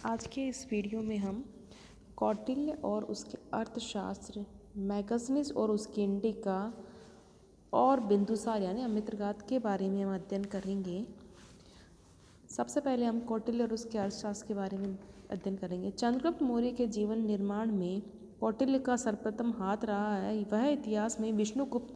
आज के इस वीडियो में हम कौटिल्य और उसके अर्थशास्त्र, मैगनीज और उसकी इंडिका और बिंदुसार यानी अमित्रघात के बारे में हम अध्ययन करेंगे। सबसे पहले हम कौटिल्य और उसके अर्थशास्त्र के बारे में अध्ययन करेंगे। चंद्रगुप्त मौर्य के जीवन निर्माण में कौटिल्य का सर्वप्रथम हाथ रहा है। वह इतिहास में विष्णुगुप्त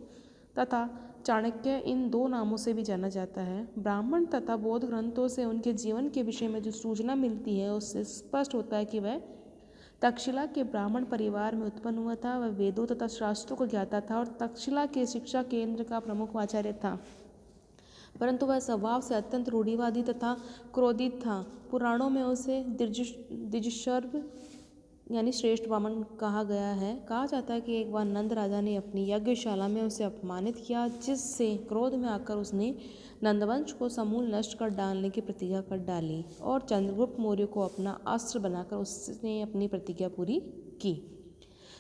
तथा चाणक्य इन दो नामों से भी जाना जाता है। ब्राह्मण तथा बौद्ध ग्रंथों से उनके जीवन के विषय में जो सूचना मिलती है उससे स्पष्ट होता है कि वह तक्षशिला के ब्राह्मण परिवार में उत्पन्न हुआ था। वह वेदों तथा शास्त्रों को ज्ञाता था और तक्षशिला के शिक्षा केंद्र का प्रमुख आचार्य था, परंतु वह स्वभाव से अत्यंत रूढ़िवादी तथा क्रोधित था। पुराणों में उसे द्विजशर्व यानी श्रेष्ठ वामन कहा गया है। कहा जाता है कि एक बार नंद राजा ने अपनी यज्ञशाला में उसे अपमानित किया, जिससे क्रोध में आकर उसने नंदवंश को समूल नष्ट कर डालने की प्रतिज्ञा कर डाली और चंद्रगुप्त मौर्य को अपना अस्त्र बनाकर उसने अपनी प्रतिज्ञा पूरी की।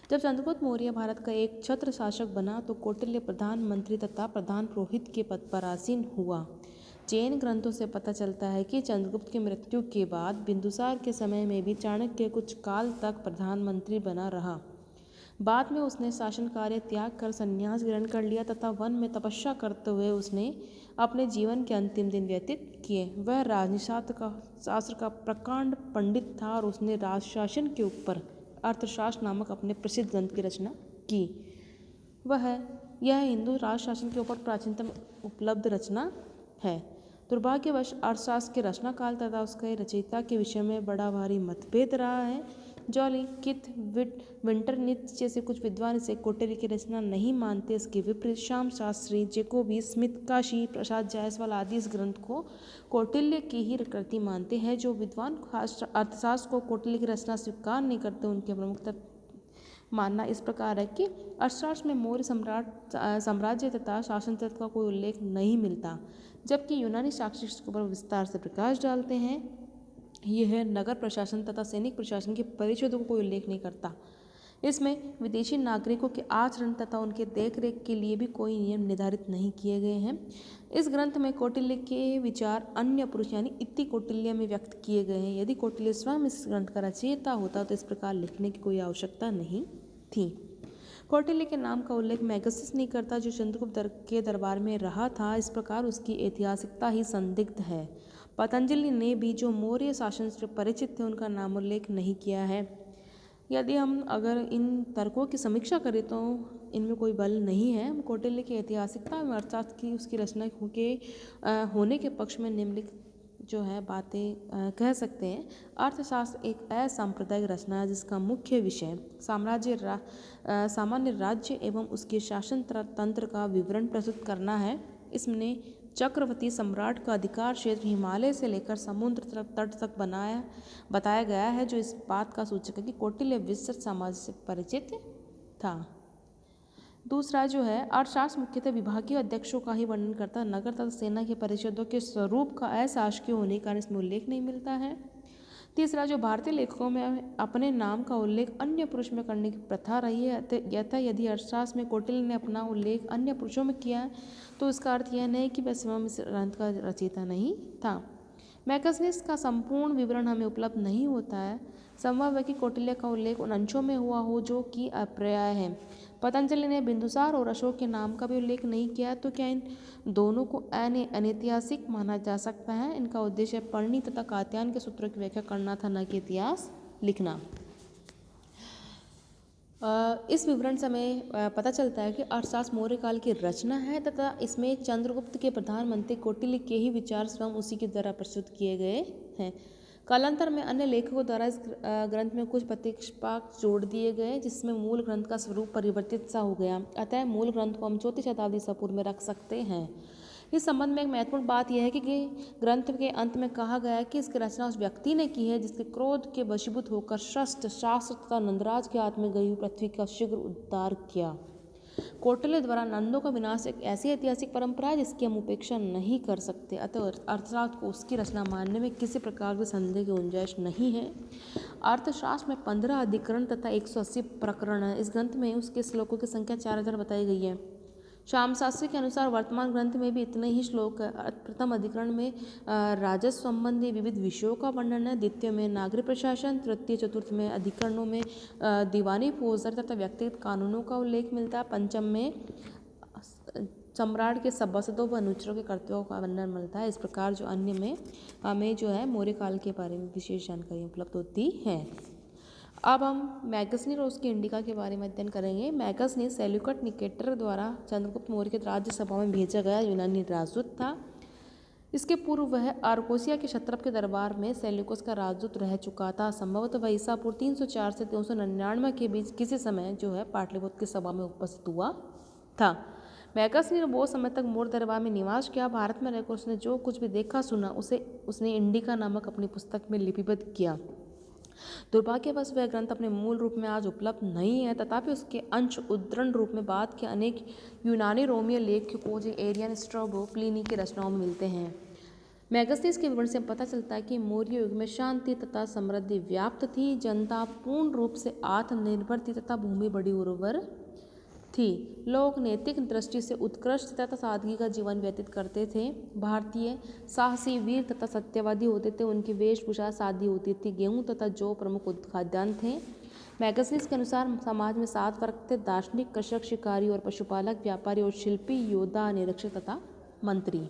जब चंद्रगुप्त मौर्य भारत का एक छत्र शासक बना तो कौटिल्य प्रधानमंत्री तथा प्रधान पुरोहित के पद पर आसीन हुआ। जैन ग्रंथों से पता चलता है कि चंद्रगुप्त की मृत्यु के बाद बिंदुसार के समय में भी चाणक्य कुछ काल तक प्रधानमंत्री बना रहा। बाद में उसने शासन कार्य त्याग कर संन्यास ग्रहण कर लिया तथा वन में तपस्या करते हुए उसने अपने जीवन के अंतिम दिन व्यतीत किए। वह राजनीतिशास्त्र का प्रकांड पंडित था और उसने राजशासन के ऊपर अर्थशास्त्र नामक अपने प्रसिद्ध ग्रंथ की रचना की। यह हिंदू राजशासन के ऊपर प्राचीनतम उपलब्ध रचना है। दुर्भाग्यवश अर्थशास्त्र के रचना काल तथा उसके रचयिता के विषय में बड़ा भारी मतभेद रहा है। जॉली, किथ, विंटरनित्ज जैसे कुछ विद्वान इसे कौटिल्य की रचना नहीं मानते। इसके विपरीत श्याम शास्त्री, जेकोबी, स्मिथ, काशी प्रसाद जायसवाल आदि इस ग्रंथ को कौटिल्य की ही कृति मानते हैं। जो विद्वान अर्थशास्त्र को कौटिल्य की रचना स्वीकार नहीं करते, उनके प्रमुख मानना इस प्रकार है कि अर्थशास्त्र में मौर्य साम्राज्य तथा शासन तत्व का कोई उल्लेख नहीं मिलता, जबकि यूनानी साक्ष्य के ऊपर विस्तार से प्रकाश डालते हैं। यह नगर प्रशासन तथा सैनिक प्रशासन के परिषदों को कोई उल्लेख नहीं करता। इसमें विदेशी नागरिकों के आचरण तथा उनके देखरेख के लिए भी कोई नियम निर्धारित नहीं किए गए हैं। इस ग्रंथ में कौटिल्य के विचार अन्य पुरुष यानी इति कौटिल्य में व्यक्त किए गए हैं। यदि कौटिल्य स्वयं इस ग्रंथ का रचयिता होता तो इस प्रकार लिखने की कोई आवश्यकता नहीं थी। कौटिल्य के नाम का उल्लेख मैगनीज नहीं करता, जो चंद्रगुप्त के दरबार में रहा था। इस प्रकार उसकी ऐतिहासिकता ही संदिग्ध है। पतंजलि ने भी, जो मौर्य शासन से परिचित थे, उनका नाम उल्लेख नहीं किया है। यदि हम अगर इन तर्कों की समीक्षा करें तो इनमें कोई बल नहीं है। हम कौटिल्य की ऐतिहासिकता में अर्थशास्त्र की उसकी रचना के होने के पक्ष में निम्नलिखित जो है बातें कह सकते हैं। अर्थशास्त्र एक असांप्रदायिक रचना है जिसका मुख्य विषय सामान्य राज्य एवं उसके शासन तंत्र का विवरण प्रस्तुत करना है। इसमें चक्रवर्ती सम्राट का अधिकार क्षेत्र हिमालय से लेकर समुद्र तट तक बताया गया है, जो इस बात का सूचक है कि कौटिल्य विस्तृत समाज से परिचित था। दूसरा जो है अर्थशास्त्र मुख्यतः विभागीय अध्यक्षों का ही वर्णन करता है। नगर तथा सेना के परिषदों के स्वरूप का अशासकीय होने के कारण इसमें उल्लेख नहीं मिलता है। तीसरा, जो भारतीय लेखकों में अपने नाम का उल्लेख अन्य पुरुष में करने की प्रथा रही है, अतः यदि अर्थशास्त्र में कौटिल्य ने अपना उल्लेख अन्य पुरुषों में किया है तो इसका अर्थ यह नहीं कि वह स्वयं इस ग्रंथ का रचयिता नहीं था। मैगनीज का संपूर्ण विवरण हमें उपलब्ध नहीं होता है। संभव है कि कौटिल्य का उल्लेख उन अंशों में हुआ हो जो कि अपर्याय है। पतंजलि ने बिंदुसार और अशोक के नाम का भी उल्लेख नहीं किया, तो क्या इन दोनों को अनैतिहासिक माना जा सकता है? इनका उद्देश्य पढ़नी तथा कात्यायन के सूत्रों की व्याख्या करना था, न कि इतिहास लिखना। इस विवरण से हमें पता चलता है कि अर्थशास्त्र मौर्य काल की रचना है तथा इसमें चंद्रगुप्त के प्रधानमंत्री कौटिल्य के ही विचार स्वयं उसी के द्वारा प्रस्तुत किए गए हैं। कालांतर में अन्य लेखकों द्वारा इस ग्रंथ में कुछ प्रतिष्पाक जोड़ दिए गए, जिसमें मूल ग्रंथ का स्वरूप परिवर्तित सा हो गया। अतः मूल ग्रंथ को हम 4वीं शताब्दी ईसा पूर्व में रख सकते हैं। इस संबंध में एक महत्वपूर्ण बात यह है कि ग्रंथ के अंत में कहा गया है कि इसकी रचना उस व्यक्ति ने की है जिसके क्रोध के वशीभूत होकर शस्त्र शास्त्र तथा नंदराज के हाथ में गई हुई पृथ्वी का शीघ्र उद्धार किया। कौटिल्य द्वारा नंदों का विनाश एक ऐसी ऐतिहासिक परंपरा है जिसकी हम उपेक्षा नहीं कर सकते। अतः अर्थशास्त्र को उसकी रचना मानने में किसी प्रकार के संदेह की गुंजाइश नहीं है। अर्थशास्त्र में 15 अधिकरण तथा 180 प्रकरण है। इस ग्रंथ में उसके श्लोकों की संख्या 4000 बताई गई है। श्यामशास्त्री के अनुसार वर्तमान ग्रंथ में भी इतने ही श्लोक है। प्रथम अधिकरण में राजस्व संबंधी विविध विषयों का वर्णन है, द्वितीय में नागरिक प्रशासन, तृतीय चतुर्थ में अधिकरणों में दीवानी फौजदारी तथा व्यक्तिगत कानूनों का उल्लेख मिलता है, पंचम में सम्राट के सभासदों व अनुचरों के कर्तव्यों का वर्णन मिलता है। इस प्रकार जो अन्य में हमें जो है मौर्य काल के बारे में विशेष जानकारी उपलब्ध होती है। अब हम मैगसनीस और उसकी इंडिका के बारे में अध्ययन करेंगे। मैगसनीस सेल्यूकड निकेटर द्वारा चंद्रगुप्त मौर्य के राज्यसभा में भेजा गया यूनानी राजदूत था। इसके पूर्व वह आर्कोसिया के क्षत्रप के दरबार में सेल्यूकस का राजदूत रह चुका था। संभवतः वह ईसा पूर्व 304 से 399 के बीच किसी समय जो है पाटलिपुत्र की सभा में उपस्थित हुआ था। मैगसनीस ने बहुत समय तक मौर्य दरबार में निवास किया। भारत में रहकर उसने जो कुछ भी देखा सुना उसे उसने इंडिका नामक अपनी पुस्तक में लिपिबद्ध किया। दुर्भाग्यवश वह ग्रंथ अपने मूल रूप में आज उपलब्ध नहीं है, तथापि उसके अंश उद्धरण रूप में बाद के अनेक यूनानी रोमीय लेखकों जैसे एरियन, स्ट्रैबो, प्लिनी की रचनाओं में मिलते हैं। मैगसनीस के विवरण से पता चलता है कि मौर्य युग में शांति तथा समृद्धि व्याप्त थी, जनता पूर्ण रूप से आत्मनिर्भर थी तथा भूमि बड़ी उर्वर थी। लोग नैतिक दृष्टि से उत्कृष्ट तथा सादगी का जीवन व्यतीत करते थे। भारतीय साहसी, वीर तथा सत्यवादी होते थे। उनकी वेशभूषा सादी होती थी। गेहूं तथा जौ प्रमुख खाद्यान्न थे। मैगसनीस के अनुसार समाज में 7 वर्ग थे: दार्शनिक, कृषक, शिकारी और पशुपालक, व्यापारी और शिल्पी, योद्धा, निरीक्षक तथा मंत्री।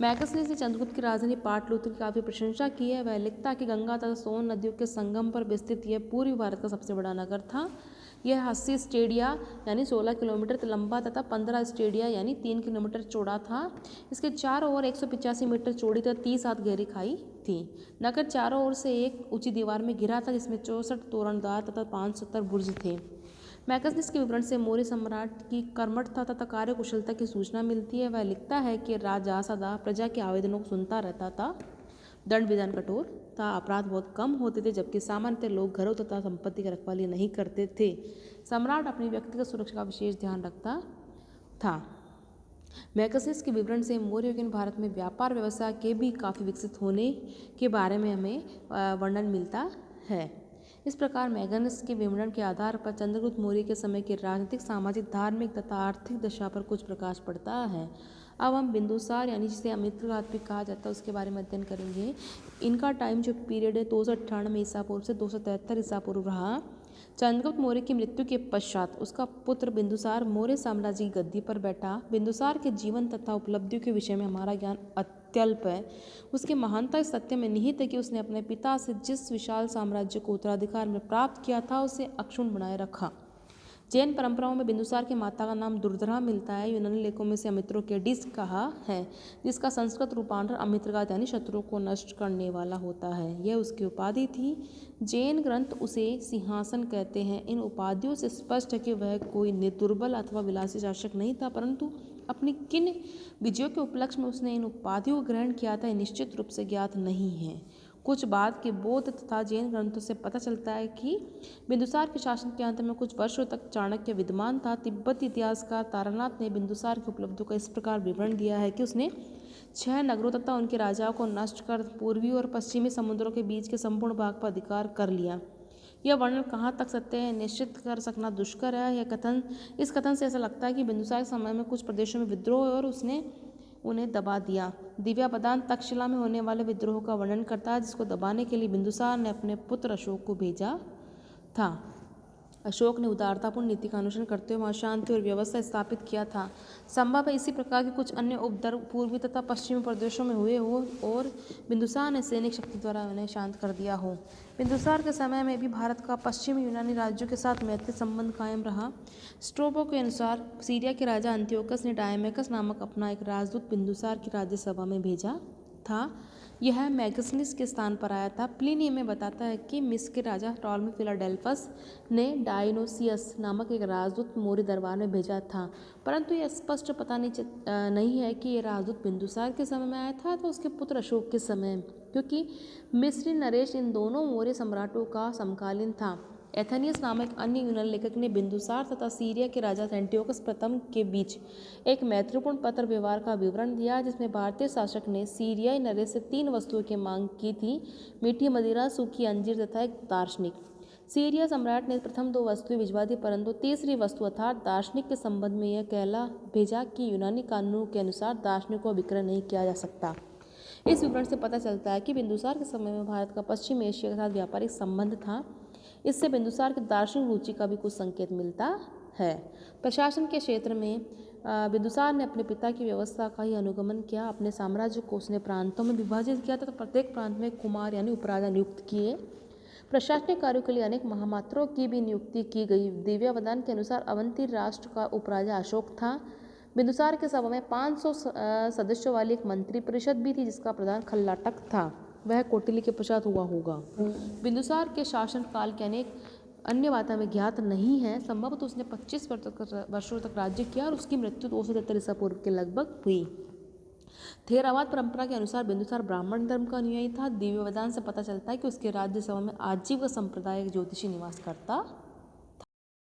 मैगसनीस ने चंद्रगुप्त की राजधानी पाटलिपुत्र की काफ़ी प्रशंसा की है। वह लिखता है कि गंगा तथा सोन नदियों के संगम पर विस्तृत यह पूर्वी भारत का सबसे बड़ा नगर था। यह 80 स्टेडिया यानी 16 किलोमीटर लंबा तथा 15 स्टेडिया यानी 3 किलोमीटर चौड़ा था। इसके चारों ओर 185 मीटर चौड़ी तथा 30 हाथ गहरी खाई थी। नगर चारों ओर से एक ऊंची दीवार में घिरा था, जिसमें 64 तोरणदार तथा 570 बुर्ज थे। मैगसनीस के विवरण से मौर्य सम्राट की कर्मठता तथा कार्यकुशलता की सूचना मिलती है। वह लिखता है कि राजा सदा प्रजा के आवेदनों को सुनता रहता था। दंड विधान कठोर था, अपराध बहुत कम होते थे, जबकि सामान्यतः लोग घरों तथा संपत्ति की रखवाली नहीं करते थे। सम्राट अपनी व्यक्तिगत सुरक्षा का विशेष ध्यान रखता था। मैगसनीस के विवरण से मौर्य भारत में व्यापार व्यवसाय के भी काफ़ी विकसित होने के बारे में हमें वर्णन मिलता है। इस प्रकार मैगसनीस के विवरण के आधार पर चंद्रगुप्त मौर्य के समय की राजनीतिक, सामाजिक, धार्मिक तथा आर्थिक दशा पर कुछ प्रकाश पड़ता है। अब हम बिंदुसार यानी जिसे अमित्रघात भी कहा जाता है उसके बारे में अध्ययन करेंगे। इनका टाइम जो पीरियड है 298 ईसा पूर्व से 273 ईसा पूर्व रहा। चंद्रगुप्त मौर्य की मृत्यु के पश्चात उसका पुत्र बिंदुसार मौर्य साम्राज्य की गद्दी पर बैठा। बिंदुसार के जीवन तथा उपलब्धियों के विषय में हमारा ज्ञान अत्यल्प है। उसकी महानता इस सत्य में निहित है कि उसने अपने पिता से जिस विशाल साम्राज्य को उत्तराधिकार में प्राप्त किया था उसे अक्षुण्ण बनाए रखा। जैन परंपराओं में बिंदुसार के माता का नाम दुर्धरा मिलता है। यूनानी लेखों में से अमित्रोकेडिस कहा है, जिसका संस्कृत रूपांतर अमित्रघात यानी शत्रुओं को नष्ट करने वाला होता है। यह उसकी उपाधि थी। जैन ग्रंथ उसे सिंहासन कहते हैं। इन उपाधियों से स्पष्ट है कि वह कोई दुर्बल अथवा विलासी शासक नहीं था, परंतु अपनी किन विजयों के उपलक्ष्य में उसने इन उपाधियों को ग्रहण किया था, निश्चित रूप से ज्ञात नहीं है। कुछ बाद के बौद्ध तथा जैन ग्रंथों से पता चलता है कि बिंदुसार के शासन के अंत में कुछ वर्षों तक चाणक्य विद्यमान था। तिब्बती इतिहासकार तारानाथ ने बिंदुसार की उपलब्धियों का इस प्रकार विवरण दिया है कि उसने 6 नगरों तथा उनके राजाओं को नष्ट कर पूर्वी और पश्चिमी समुद्रों के बीच के संपूर्ण भाग पर अधिकार कर लिया। यह वर्णन कहाँ तक सत्य है निश्चित कर सकना दुष्कर है। इस कथन से ऐसा लगता है कि बिंदुसार के समय में कुछ प्रदेशों में विद्रोह और उसने उन्हें दबा दिया। दिव्यापदान तक्षशिला में होने वाले विद्रोह का वर्णन करता है, जिसको दबाने के लिए बिंदुसार ने अपने पुत्र अशोक को भेजा था। अशोक ने उदारतापूर्ण नीति का अनुसरण करते हुए वहाँ शांति और व्यवस्था स्थापित किया था। संभव है इसी प्रकार के कुछ अन्य उपद्रव पूर्वी तथा पश्चिमी प्रदेशों में हुए हो और बिंदुसार ने सैनिक शक्ति द्वारा उन्हें शांत कर दिया हो। बिंदुसार के समय में भी भारत का पश्चिमी यूनानी राज्यों के साथ मैत्री संबंध कायम रहा। स्ट्रोबो के अनुसार सीरिया के राजा अंत्योकस ने डायमेकस नामक अपना एक राजदूत बिंदुसार की राज्यसभा में भेजा था। यह मैगसनीस के स्थान पर आया था। प्लिनी में बताता है कि मिस्र के राजा टॉलमी फिलाडेल्फस ने डायनोसियस नामक एक राजदूत मौर्य दरबार में भेजा था, परंतु यह स्पष्ट पता नहीं है कि यह राजदूत बिंदुसार के समय में आया था तो उसके पुत्र अशोक के समय, क्योंकि मिस्री नरेश इन दोनों मौर्य सम्राटों का समकालीन था। एथेनियस नामक अन्य यूनानी लेखक ने बिंदुसार तथा सीरिया के राजा एंटियोकस प्रथम के बीच एक मैत्रीपूर्ण पत्र व्यवहार का विवरण दिया, जिसमें भारतीय शासक ने सीरियाई नरेश से 3 वस्तुओं की मांग की थी: मीठी मदिरा, सूखी अंजीर तथा एक दार्शनिक। सीरिया सम्राट ने प्रथम 2 वस्तुएं भिजवा दी, परंतु तीसरी वस्तु अर्थात दार्शनिक के संबंध में यह कहला भेजा कि यूनानी कानूनों के अनुसार दार्शनिक को विक्रय नहीं किया जा सकता। इस विवरण से पता चलता है कि बिंदुसार के समय में भारत का पश्चिम एशिया के साथ व्यापारिक संबंध था। इससे बिंदुसार की दार्शनिक रुचि का भी कुछ संकेत मिलता है। प्रशासन के क्षेत्र में बिंदुसार ने अपने पिता की व्यवस्था का ही अनुगमन किया। अपने साम्राज्य को उसने प्रांतों में विभाजित किया तथा प्रत्येक प्रांत में कुमार यानी उपराजा नियुक्त किए। प्रशासनिक कार्यों के लिए अनेक महामात्रों की भी नियुक्ति की गई। दिव्यावदान के अनुसार अवंती राष्ट्र का उपराजा अशोक था। बिंदुसार के सभा में 500 सदस्यों वाली एक मंत्री परिषद भी थी, जिसका प्रधान खल्लाटक था। वह कौटिल्य के पश्चात हुआ होगा। बिंदुसार के शासन काल के अनेक अन्य बातें हमें ज्ञात नहीं है। संभवतः उसने 25 वर्षों तक राज्य किया और उसकी मृत्यु 273 ईसा पूर्व के लगभग हुई। थेरावाद परंपरा के अनुसार बिंदुसार ब्राह्मण धर्म का अनुयायी था। दिव्यवदान से पता चलता है कि उसके राज्य सभा में आजीव का संप्रदाय ज्योतिषी निवास करता